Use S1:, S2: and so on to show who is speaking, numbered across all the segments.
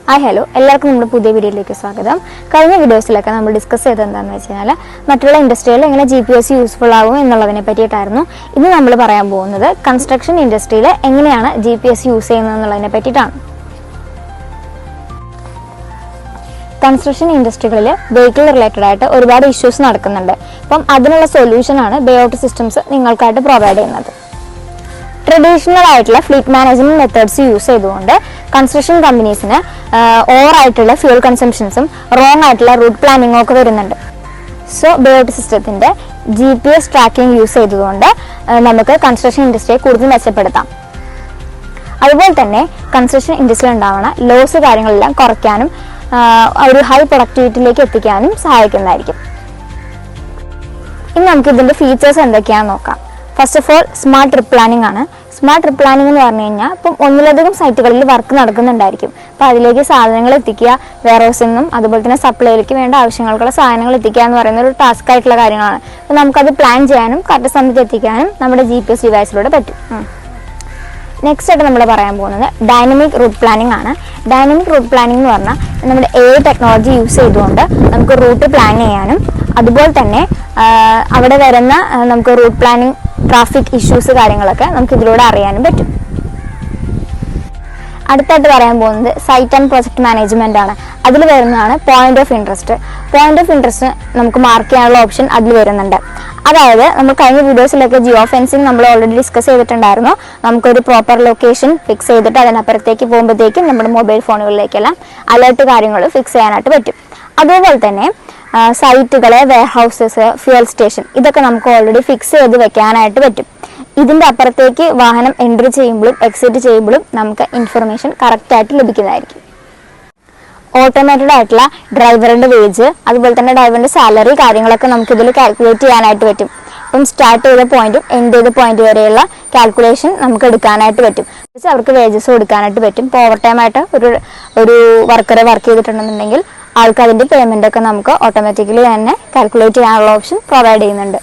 S1: Hi hello എല്ലാവർക്കും നമ്മുടെ പുതിയ വീഡിയോയിലേക്ക് സ്വാഗതം. കഴിഞ്ഞ വീഡിയോസിലൊക്കെ നമ്മൾ ഡിസ്കസ് ചെയ്തത് എന്താണെന്ന് വെച്ചാൽ മറ്റുള്ള ഇൻഡസ്ട്രിയിൽ എങ്ങനെ GPS യൂസ്ഫുൾ ആകും എന്നുള്ളതിനെ പറ്റിയിട്ടായിരുന്നു. ഇന്ന് നമ്മൾ പറയാൻ പോകുന്നത് കൺസ്ട്രക്ഷൻ ഇൻഡസ്ട്രിയിൽ എങ്ങനെയാണ് GPS യൂസ് ചെയ്യുന്നത് എന്നുള്ളതിനെ പറ്റിയിട്ടാണ്. കൺസ്ട്രക്ഷൻ ഇൻഡസ്ട്രികളിൽ വെഹിക്കിൾ റിലേറ്റഡ് ആയിട്ട് ഒരുപാട് ഇഷ്യൂസ് നടക്കുന്നുണ്ട്. അപ്പം അതിനുള്ള സൊല്യൂഷനാണ് ബേഔട്ട് സിസ്റ്റംസ് നിങ്ങൾക്കായിട്ട് പ്രൊവൈഡ് ചെയ്യുന്നത്. ട്രഡീഷണൽ ആയിട്ടുള്ള ഫ്ലീറ്റ് മാനേജ്മെന്റ് മെത്തേഡ്സ് യൂസ് ചെയ്തുകൊണ്ട് കൺസ്ട്രക്ഷൻ കമ്പനീസിന് ഓവർ ആയിട്ടുള്ള ഫ്യൂൽ കൺസംഷൻസും റോങ് ആയിട്ടുള്ള റൂട്ട് പ്ലാനിങ്ങും ഒക്കെ വരുന്നുണ്ട്. സോ ബേഔട്ട് സിസ്റ്റത്തിന്റെ GPS ട്രാക്കിംഗ് യൂസ് ചെയ്തുകൊണ്ട് നമുക്ക് കൺസ്ട്രക്ഷൻ ഇൻഡസ്ട്രിയെ കൂടുതൽ മെച്ചപ്പെടുത്താം. അതുപോലെ തന്നെ കൺസ്ട്രക്ഷൻ ഇൻഡസ്ട്രിയിൽ ഉണ്ടാവുന്ന ലോസ് കാര്യങ്ങളെല്ലാം കുറയ്ക്കാനും ഒരു ഹൈ പ്രൊഡക്ടിവിറ്റിയിലേക്ക് എത്തിക്കാനും സഹായിക്കുന്നതായിരിക്കും. ഇനി നമുക്ക് ഇതിന്റെ ഫീച്ചേഴ്സ് എന്തൊക്കെയാണെന്ന് നോക്കാം. First of all smart trip planning ആണ്. സ്മാർട്ട് ട്രിപ്പ് പ്ലാനിംഗ് എന്ന് പറഞ്ഞു കഴിഞ്ഞാൽ ഇപ്പം ഒന്നിലധികം സൈറ്റുകളിൽ വർക്ക് നടക്കുന്നുണ്ടായിരിക്കും. അപ്പോൾ അതിലേക്ക് സാധനങ്ങൾ എത്തിക്കുക, വെയർഹൗസിൽ നിന്നും അതുപോലെ തന്നെ സപ്ലൈയിലേക്ക് വേണ്ട ആവശ്യങ്ങൾക്കുള്ള സാധനങ്ങൾ എത്തിക്കുക എന്ന് പറയുന്ന ഒരു ടാസ്ക് ആയിട്ടുള്ള കാര്യങ്ങളാണ്. അപ്പോൾ നമുക്കത് പ്ലാൻ ചെയ്യാനും കറക്റ്റ് സമയത്ത് എത്തിക്കാനും നമ്മുടെ GPS ഡിവൈസിലൂടെ പറ്റും. നെക്സ്റ്റ് ആയിട്ട് നമ്മൾ പറയാൻ പോകുന്നത് ഡൈനമിക് റൂട്ട് പ്ലാനിംഗ് ആണ്. ഡൈനമിക് റൂട്ട് പ്ലാനിംഗ് എന്ന് പറഞ്ഞാൽ നമ്മുടെ AI ടെക്നോളജി യൂസ് ചെയ്തുകൊണ്ട് നമുക്ക് റൂട്ട് പ്ലാൻ ചെയ്യാനും അതുപോലെ തന്നെ അവിടെ വരുന്ന നമുക്ക് റൂട്ട് പ്ലാനിങ് ട്രാഫിക് ഇഷ്യൂസ് കാര്യങ്ങളൊക്കെ നമുക്ക് ഇതിലൂടെ അറിയാനും പറ്റും. അടുത്തായിട്ട് പറയാൻ പോകുന്നത് സൈറ്റ് ആൻഡ് പ്രൊജക്ട് മാനേജ്മെന്റ് ആണ്. അതിൽ വരുന്നതാണ് point of interest. Point of interest നമുക്ക് മാർക്ക് ചെയ്യാനുള്ള ഓപ്ഷൻ അതിൽ വരുന്നുണ്ട്. അതായത് നമ്മൾ കഴിഞ്ഞ വീഡിയോസിലൊക്കെ ജിയോ ഫെൻസിങ് നമ്മൾ ഓൾറെഡി ഡിസ്കസ് ചെയ്തിട്ടുണ്ടായിരുന്നു. നമുക്കൊരു പ്രോപ്പർ ലൊക്കേഷൻ ഫിക്സ് ചെയ്തിട്ട് അതിനപ്പുറത്തേക്ക് പോകുമ്പോഴത്തേക്കും നമ്മുടെ മൊബൈൽ ഫോണുകളിലേക്കെല്ലാം അലേർട്ട് കാര്യങ്ങൾ ഫിക്സ് ചെയ്യാനായിട്ട് പറ്റും. അതേപോലെ തന്നെ സൈറ്റുകള്, വെയർഹൗസസ്, ഫ്യൂൽ സ്റ്റേഷൻ ഇതൊക്കെ നമുക്ക് ഓൾറെഡി ഫിക്സ് ചെയ്ത് വെക്കാനായിട്ട് പറ്റും. ഇതിന്റെ അപ്പുറത്തേക്ക് വാഹനം എൻട്രി ചെയ്യുമ്പോഴും എക്സിറ്റ് ചെയ്യുമ്പോഴും നമുക്ക് ഇൻഫർമേഷൻ കറക്റ്റായിട്ട് ലഭിക്കുന്നതായിരിക്കും. ഓട്ടോമേറ്റഡ് ആയിട്ടുള്ള ഡ്രൈവറിന്റെ വേജ് അതുപോലെ തന്നെ ഡ്രൈവറിന്റെ സാലറി കാര്യങ്ങളൊക്കെ നമുക്ക് ഇതിൽ കാൽക്കുലേറ്റ് ചെയ്യാനായിട്ട് പറ്റും. ഇപ്പം സ്റ്റാർട്ട് ചെയ്ത പോയിന്റും എൻഡ് ചെയ്ത പോയിന്റ് വരെയുള്ള കാൽക്കുലേഷൻ നമുക്ക് എടുക്കാനായിട്ട് പറ്റും. അവർക്ക് വേജസ് കൊടുക്കാനായിട്ട് പറ്റും. ഇപ്പോൾ ഓവർ ടൈം ആയിട്ട് ഒരു വർക്കറെ വർക്ക് ചെയ്തിട്ടുണ്ടെന്നുണ്ടെങ്കിൽ ആൾക്ക് അതിന്റെ പേയ്മെന്റ് ഒക്കെ നമുക്ക് ഓട്ടോമാറ്റിക്കലി തന്നെ കാൽക്കുലേറ്റ് ചെയ്യാനുള്ള ഓപ്ഷൻ പ്രൊവൈഡ് ചെയ്യുന്നുണ്ട്.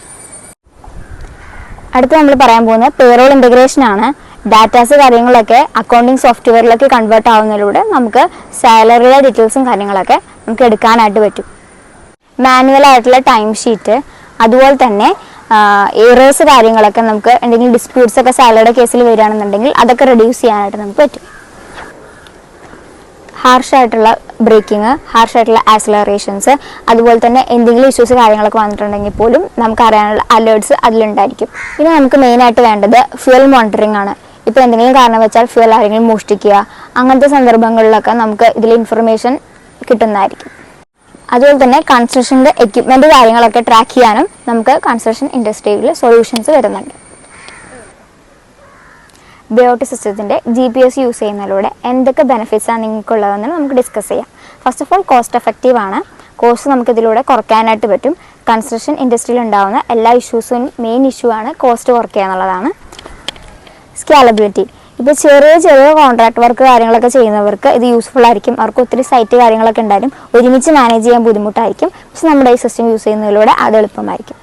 S1: അടുത്ത് നമ്മൾ പറയാൻ പോകുന്നത് പേറോൾ ഇന്റഗ്രേഷൻ ആണ്. ഡാറ്റാസ് കാര്യങ്ങളൊക്കെ അക്കൗണ്ടിങ് സോഫ്റ്റ്വെയറിലേക്ക് കൺവേർട്ട് ആവുന്നതിലൂടെ നമുക്ക് സാലറിയുടെ ഡീറ്റെയിൽസും കാര്യങ്ങളൊക്കെ നമുക്ക് എടുക്കാനായിട്ട് പറ്റും. മാനുവൽ ആയിട്ടുള്ള ടൈം ഷീറ്റ് അതുപോലെ തന്നെ എറേഴ്സ് കാര്യങ്ങളൊക്കെ നമുക്ക് എന്തെങ്കിലും ഡിസ്പ്യൂട്ട്സ് ഒക്കെ സാലറിയുടെ കേസിൽ വരികയാണെന്നുണ്ടെങ്കിൽ അതൊക്കെ റെഡ്യൂസ് ചെയ്യാനായിട്ട് നമുക്ക് പറ്റും. ഹാർഷായിട്ടുള്ള ബ്രേക്കിങ്, ഹാർഷായിട്ടുള്ള ആക്സിലറേഷൻസ് അതുപോലെ തന്നെ എന്തെങ്കിലും ഇഷ്യൂസ് കാര്യങ്ങളൊക്കെ വന്നിട്ടുണ്ടെങ്കിൽ പോലും നമുക്ക് അറിയാനുള്ള അലേർട്സ് അതിലുണ്ടായിരിക്കും. പിന്നെ നമുക്ക് മെയിനായിട്ട് വേണ്ടത് ഫ്യൂൽ മോണിറ്ററിംഗ് ആണ്. ഇപ്പോൾ എന്തെങ്കിലും കാരണം വെച്ചാൽ ഫ്യൂൽ ആരെങ്കിലും മോഷ്ടിക്കുക അങ്ങനത്തെ സന്ദർഭങ്ങളിലൊക്കെ നമുക്ക് ഇതിൽ ഇൻഫർമേഷൻ കിട്ടുന്നതായിരിക്കും. അതുപോലെ തന്നെ കൺസ്ട്രക്ഷൻ്റെ എക്യുപ്മെൻറ്റ് കാര്യങ്ങളൊക്കെ ട്രാക്ക് ചെയ്യാനും നമുക്ക് കൺസ്ട്രക്ഷൻ ഇൻഡസ്ട്രിയിൽ സൊല്യൂഷൻസ് വരുന്നുണ്ട്. ബേഔട്ട് സിസ്റ്റത്തിൻ്റെ GPS യൂസ് ചെയ്യുന്നതിലൂടെ എന്തൊക്കെ ബെനിഫിറ്റ്സാണ് നിങ്ങൾക്കുള്ളതെന്ന് നമുക്ക് ഡിസ്കസ് ചെയ്യാം. First of all cost effective ആണ്. കോസ്റ്റ് നമുക്ക് ഇതിലൂടെ കുറയ്ക്കാനായിട്ട് പറ്റും. കൺസ്ട്രക്ഷൻ ഇൻഡസ്ട്രിയിൽ ഉണ്ടാകുന്ന എല്ലാ ഇഷ്യൂസും മെയിൻ ഇഷ്യൂ ആണ് കോസ്റ്റ് കുറയ്ക്കുക എന്നുള്ളതാണ്. സ്കാലബിലിറ്റി, ഇപ്പോൾ ചെറിയ കോൺട്രാക്ട് വർക്ക് കാര്യങ്ങളൊക്കെ ചെയ്യുന്നവർക്ക് ഇത് യൂസ്ഫുൾ ആയിരിക്കും. അവർക്ക് ഒത്തിരി സൈറ്റ് കാര്യങ്ങളൊക്കെ ഉണ്ടായിരിക്കും, ഒരുമിച്ച് മാനേജ് ചെയ്യാൻ ബുദ്ധിമുട്ടായിരിക്കും. പക്ഷെ നമ്മുടെ ഈ സിസ്റ്റം യൂസ് ചെയ്യുന്നതിലൂടെ അത് എളുപ്പമായിരിക്കും.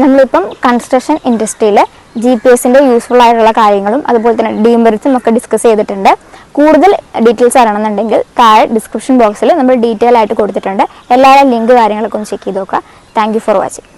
S1: നമ്മളിപ്പം കൺസ്ട്രക്ഷൻ ഇൻഡസ്ട്രിയിൽ GPS യൂസ്ഫുൾ ആയിട്ടുള്ള കാര്യങ്ങളും അതുപോലെ തന്നെ ഡീമെറിറ്റ്സും ഒക്കെ ഡിസ്കസ് ചെയ്തിട്ടുണ്ട്. കൂടുതൽ ഡീറ്റെയിൽസ് അറിയണമെന്നുണ്ടെങ്കിൽ താഴെ ഡിസ്ക്രിപ്ഷൻ ബോക്സിൽ നമ്മൾ ഡീറ്റെയിൽ ആയിട്ട് കൊടുത്തിട്ടുണ്ട്. എല്ലാവരും ലിങ്ക് കാര്യങ്ങളൊക്കെ ഒന്ന് ചെക്ക് ചെയ്ത് നോക്കുക. Thank you for watching.